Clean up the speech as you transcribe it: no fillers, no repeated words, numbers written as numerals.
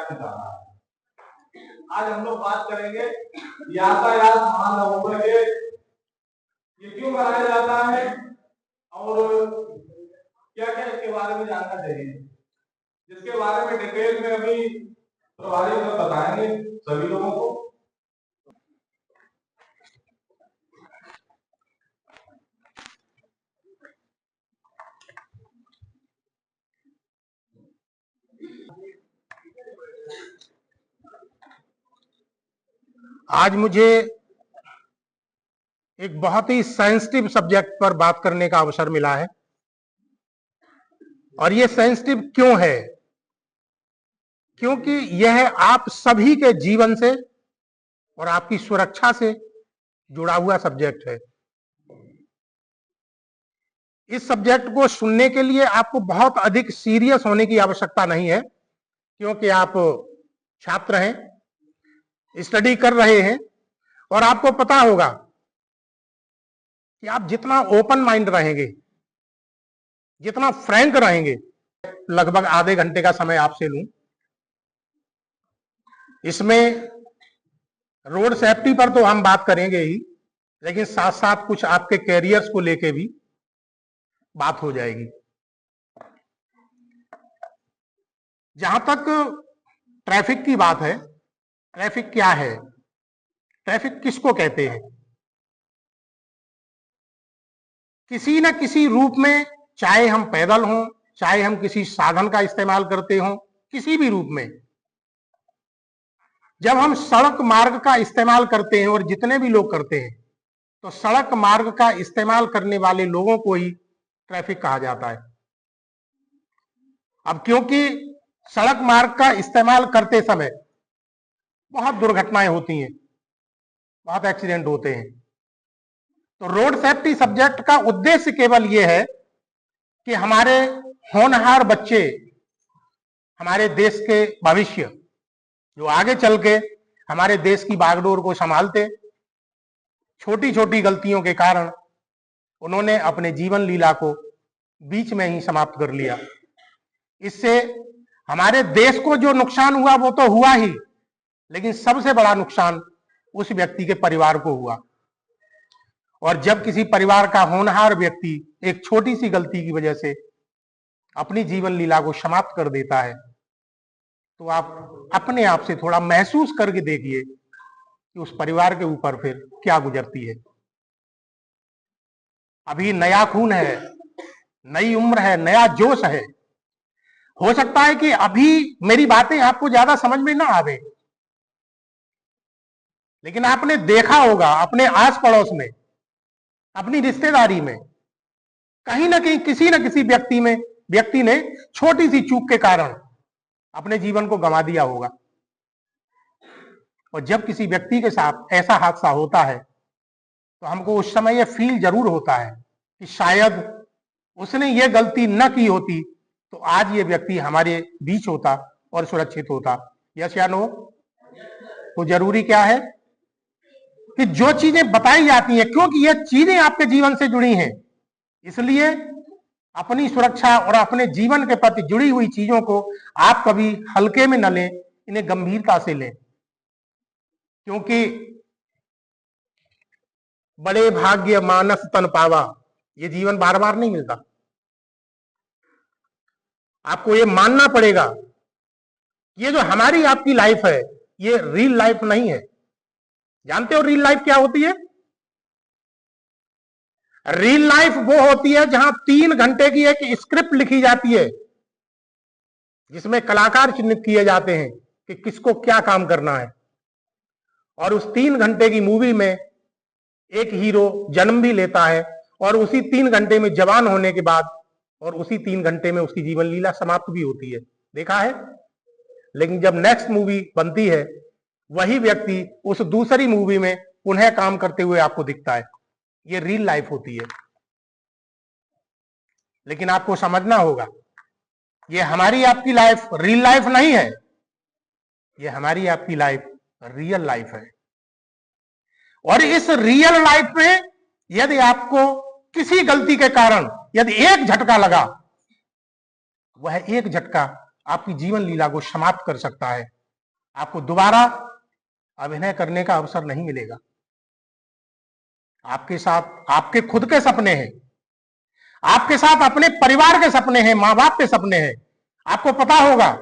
ठिकाना है। आज हम लोग बात करेंगे यातायात महानवमी के ये क्यों मनाया जाता है और क्या क्या इसके बारे में जानना चाहिए, जिसके बारे में डिटेल में अभी प्रभारी सर बताएंगे सभी लोगों को। आज मुझे एक बहुत ही सेंसिटिव सब्जेक्ट पर बात करने का अवसर मिला है, और ये सेंसिटिव क्यों है? क्योंकि यह आप सभी के जीवन से और आपकी सुरक्षा से जुड़ा हुआ सब्जेक्ट है। इस सब्जेक्ट को सुनने के लिए आपको बहुत अधिक सीरियस होने की आवश्यकता नहीं है, क्योंकि आप छात्र हैं, स्टडी कर रहे हैं, और आपको पता होगा कि आप जितना ओपन माइंड रहेंगे, जितना फ्रैंक रहेंगे, लगभग आधे घंटे का समय आपसे लूं, इसमें रोड सेफ्टी पर तो हम बात करेंगे ही, लेकिन साथ साथ कुछ आपके कैरियर्स को लेके भी बात हो जाएगी। जहां तक ट्रैफिक की बात है, ट्रैफिक क्या है, ट्रैफिक किसको कहते हैं? किसी न किसी रूप में, चाहे हम पैदल हों, चाहे हम किसी साधन का इस्तेमाल करते हों, किसी भी रूप में, जब हम सड़क मार्ग का इस्तेमाल करते हैं, और जितने भी लोग करते हैं, तो सड़क मार्ग का इस्तेमाल करने वाले लोगों को ही ट्रैफिक कहा जाता है। अब क्योंकि सड़क मार्ग का इस्तेमाल करते समय बहुत दुर्घटनाएं होती हैं, बहुत एक्सीडेंट होते हैं, तो रोड सेफ्टी सब्जेक्ट का उद्देश्य केवल यह है कि हमारे होनहार बच्चे, हमारे देश के भविष्य, जो आगे चल के हमारे देश की बागडोर को संभालते, छोटी छोटी गलतियों के कारण उन्होंने अपने जीवन लीला को बीच में ही समाप्त कर लिया। इससे हमारे देश को जो नुकसान हुआ वो तो हुआ ही, लेकिन सबसे बड़ा नुकसान उस व्यक्ति के परिवार को हुआ। और जब किसी परिवार का होनहार व्यक्ति एक छोटी सी गलती की वजह से अपनी जीवन लीला को समाप्त कर देता है, तो आप अपने आप से थोड़ा महसूस करके देखिए कि उस परिवार के ऊपर फिर क्या गुजरती है। अभी नया खून है, नई उम्र है, नया जोश है। हो सकता है कि अभी मेरी बातें आपको ज्यादा समझ में ना आवे, लेकिन आपने देखा होगा अपने आस पड़ोस में, अपनी रिश्तेदारी में, कहीं ना कहीं किसी न किसी व्यक्ति ने छोटी सी चूक के कारण अपने जीवन को गंवा दिया होगा। और जब किसी व्यक्ति के साथ ऐसा हादसा होता है, तो हमको उस समय यह फील जरूर होता है कि शायद उसने ये गलती न की होती तो आज ये व्यक्ति हमारे बीच होता और सुरक्षित होता। यस या नो? तो जरूरी क्या है कि जो चीजें बताई जाती हैं, क्योंकि ये चीजें आपके जीवन से जुड़ी हैं, इसलिए अपनी सुरक्षा और अपने जीवन के प्रति जुड़ी हुई चीजों को आप कभी हल्के में न लें, इन्हें गंभीरता से लें, क्योंकि बड़े भाग्य मानस तन पावा, ये जीवन बार बार नहीं मिलता। आपको ये मानना पड़ेगा, ये जो हमारी आपकी लाइफ है, ये रियल लाइफ नहीं है। जानते हो रियल लाइफ क्या होती है? रियल लाइफ वो होती है जहां 3 घंटे की एक स्क्रिप्ट लिखी जाती है, जिसमें कलाकार चिन्हित किए जाते हैं कि किसको क्या काम करना है, और उस 3 घंटे की मूवी में एक हीरो जन्म भी लेता है, और उसी 3 घंटे में जवान होने के बाद और उसी 3 घंटे में उसकी जीवन लीला समाप्त भी होती है। देखा है? लेकिन जब नेक्स्ट मूवी बनती है, वही व्यक्ति उस दूसरी मूवी में पुनः काम करते हुए आपको दिखता है। ये रियल लाइफ होती है। लेकिन आपको समझना होगा, ये हमारी आपकी लाइफ रियल लाइफ नहीं है, ये हमारी आपकी लाइफ रियल लाइफ है। और इस रियल लाइफ में यदि आपको किसी गलती के कारण यदि एक झटका लगा, वह एक झटका आपकी जीवन लीला को समाप्त कर सकता है। आपको दोबारा अभिनय करने का अवसर नहीं मिलेगा। आपके साथ आपके खुद के सपने हैं, आपके साथ अपने परिवार के सपने हैं, मां बाप के सपने हैं। आपको पता होगा